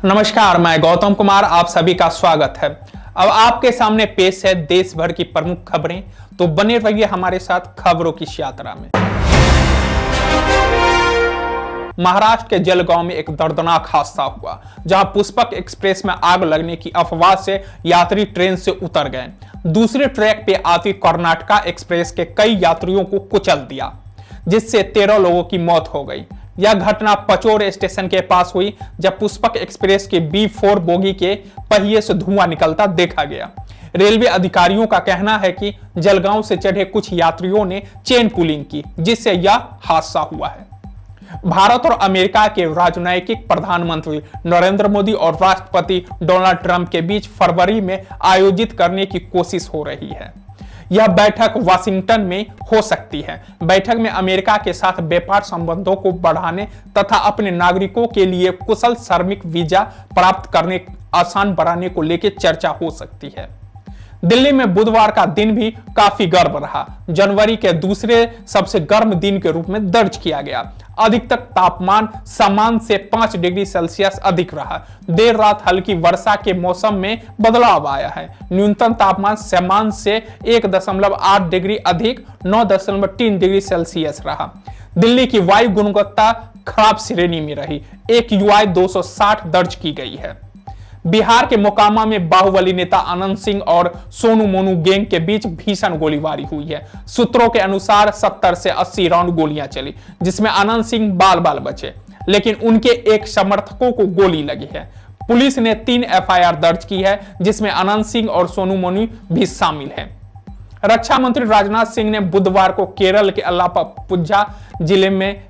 नमस्कार, मैं गौतम कुमार, आप सभी का स्वागत है। अब आपके सामने पेश है देश भर की प्रमुख खबरें, तो बने रहिए हमारे साथ खबरों की इस यात्रा में। महाराष्ट्र के जलगांव में एक दर्दनाक हादसा हुआ, जहां पुष्पक एक्सप्रेस में आग लगने की अफवाह से यात्री ट्रेन से उतर गए। दूसरे ट्रैक पे आती कर्नाटका एक्सप्रेस के कई यात्रियों को कुचल दिया, जिससे 13 लोगों की मौत हो गई। यह घटना पचोर स्टेशन के पास हुई, जब पुष्पक एक्सप्रेस के B4 बोगी के पहिए से धुआं निकलता देखा गया। रेलवे अधिकारियों का कहना है कि जलगांव से चढ़े कुछ यात्रियों ने चेन पुलिंग की, जिससे यह हादसा हुआ है। भारत और अमेरिका के राजनयिक प्रधानमंत्री नरेंद्र मोदी और राष्ट्रपति डोनाल्ड ट्रंप के बीच फरवरी में आयोजित करने की कोशिश हो रही है। यह बैठक वाशिंगटन में हो सकती है। बैठक में अमेरिका के साथ व्यापार संबंधों को बढ़ाने तथा अपने नागरिकों के लिए कुशल श्रमिक वीजा प्राप्त करने आसान बनाने को लेकर चर्चा हो सकती है। दिल्ली में बुधवार का दिन भी काफी गर्म रहा। जनवरी के दूसरे सबसे गर्म दिन के रूप में दर्ज किया गया। अधिकतम तापमान सामान्य से 5 डिग्री सेल्सियस अधिक रहा। देर रात हल्की वर्षा के मौसम में बदलाव आया है। न्यूनतम तापमान सामान्य से 1.8 डिग्री अधिक 9.3 डिग्री सेल्सियस रहा। दिल्ली की वायु गुणवत्ता खराब श्रेणी में रही। AQI 260 दर्ज की गई है। बिहार के मोकामा में बाहुबली नेता आनंद सिंह और सोनू मोनू गैंग के बीच भीषण गोलीबारी हुई है। सूत्रों के अनुसार 70 से 80 राउंड गोलियां चली, जिसमें आनंद सिंह बाल बचे, लेकिन उनके एक समर्थकों को गोली लगी है। पुलिस ने 3 FIR दर्ज की है, जिसमें आनंद सिंह और सोनू मोनू भी शामिल हैं। रक्षा मंत्री राजनाथ सिंह ने बुधवार को केरल के अलाप्पुझा जिले में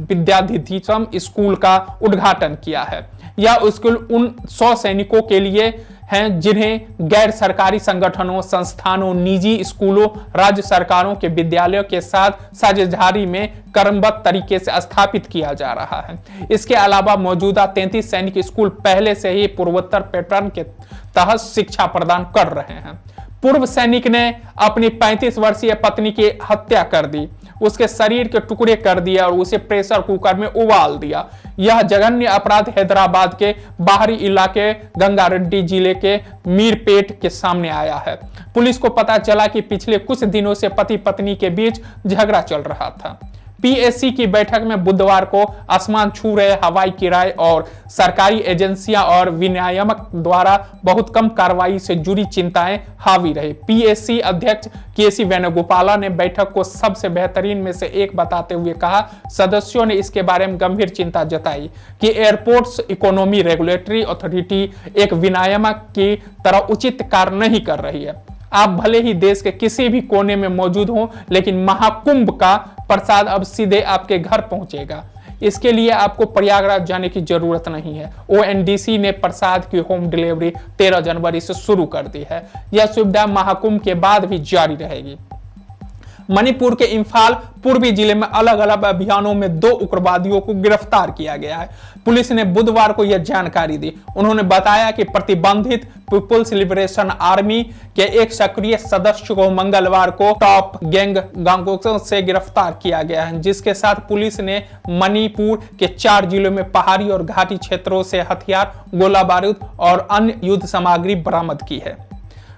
विद्याधीशम स्कूल का उद्घाटन किया है। यह स्कूल उन 100 सैनिकों के लिए हैं जिन्हें गैर सरकारी संगठनों, संस्थानों, निजी स्कूलों, राज्य सरकारों के विद्यालयों के साथ साझेदारी में क्रमबद्ध तरीके से स्थापित किया जा रहा है। इसके अलावा मौजूदा 33 सैनिक स्कूल पहले से ही पूर्वोत्तर पैटर्न के तहत शिक्षा प्रदान कर रहे हैं। पूर्व सैनिक ने अपनी 35 वर्षीय पत्नी की हत्या कर दी, उसके शरीर के टुकड़े कर दिया और उसे प्रेशर कुकर में उबाल दिया। यह जघन्य अपराध हैदराबाद के बाहरी इलाके गंगारेड्डी जिले के मीरपेट के सामने आया है। पुलिस को पता चला कि पिछले कुछ दिनों से पति पत्नी के बीच झगड़ा चल रहा था। PSC की बैठक में बुधवार को आसमान छू रहे हवाई किराए और सरकारी एजेंसियां और विनियामक द्वारा बहुत कम कार्रवाई से जुड़ी चिंताएं हावी रहे। PSC अध्यक्ष KC वेणुगोपाला ने बैठक को सबसे बेहतरीन में से एक बताते हुए कहा, सदस्यों ने इसके बारे में गंभीर चिंता जताई कि एयरपोर्ट्स इकोनॉमी रेगुलेटरी अथॉरिटी एक विनियामक की तरह उचित कार्य नहीं कर रही है। आप भले ही देश के किसी भी कोने में मौजूद हों, लेकिन महाकुंभ का प्रसाद अब सीधे आपके घर पहुंचेगा। इसके लिए आपको प्रयागराज जाने की जरूरत नहीं है। ONDC ने प्रसाद की होम डिलीवरी 13 जनवरी से शुरू कर दी है। यह सुविधा महाकुंभ के बाद भी जारी रहेगी। मणिपुर के इम्फाल पूर्वी जिले में अलग अलग अभियानों में 2 उग्रवादियों को गिरफ्तार किया गया है। पुलिस ने बुधवार को यह जानकारी दी। उन्होंने बताया कि प्रतिबंधित पीपुल्स लिबरेशन आर्मी के एक सक्रिय सदस्य को मंगलवार को टॉप गैंग गांगोक से गिरफ्तार किया गया है, जिसके साथ पुलिस ने मणिपुर के 4 जिलों में पहाड़ी और घाटी क्षेत्रों से हथियार, गोला बारूद और अन्य युद्ध सामग्री बरामद की है।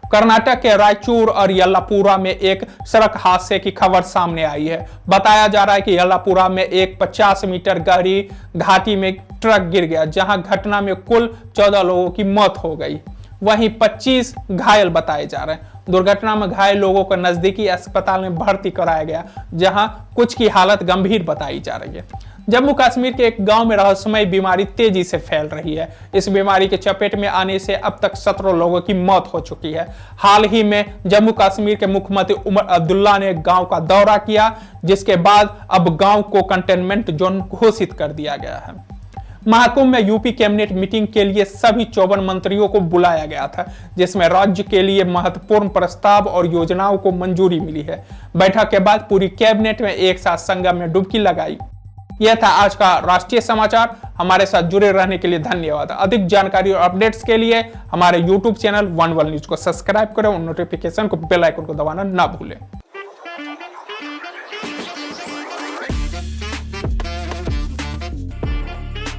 कर्नाटक के रायचूर और यल्लापुरा में एक सड़क हादसे की खबर सामने आई है। बताया जा रहा है कि यल्लापुरा में एक 50 मीटर गहरी घाटी में ट्रक गिर गया, जहां घटना में कुल 14 लोगों की मौत हो गई, वहीं 25 घायल बताए जा रहे हैं। दुर्घटना में घायल लोगों को नजदीकी अस्पताल में भर्ती कराया गया, जहां कुछ की हालत गंभीर बताई जा रही है। जम्मू कश्मीर के एक गांव में रहस्यमय बीमारी तेजी से फैल रही है। इस बीमारी के चपेट में आने से अब तक 17 लोगों की मौत हो चुकी है। हाल ही में जम्मू कश्मीर के मुख्यमंत्री उमर अब्दुल्ला ने गांव का दौरा किया, जिसके बाद अब गांव को कंटेनमेंट जोन घोषित कर दिया गया है। महाकुंभ में यूपी कैबिनेट मीटिंग के लिए सभी 54 मंत्रियों को बुलाया गया था, जिसमें राज्य के लिए महत्वपूर्ण प्रस्ताव और योजनाओं को मंजूरी मिली है। बैठक के बाद पूरी कैबिनेट में एक साथ संगम में डुबकी लगाई। यह था आज का राष्ट्रीय समाचार। हमारे साथ जुड़े रहने के लिए धन्यवाद। अधिक जानकारी और अपडेट्स के लिए हमारे YouTube channel one world news को सब्सक्राइब करें और नोटिफिकेशन को बेल आइकन को दबाना ना भूलें।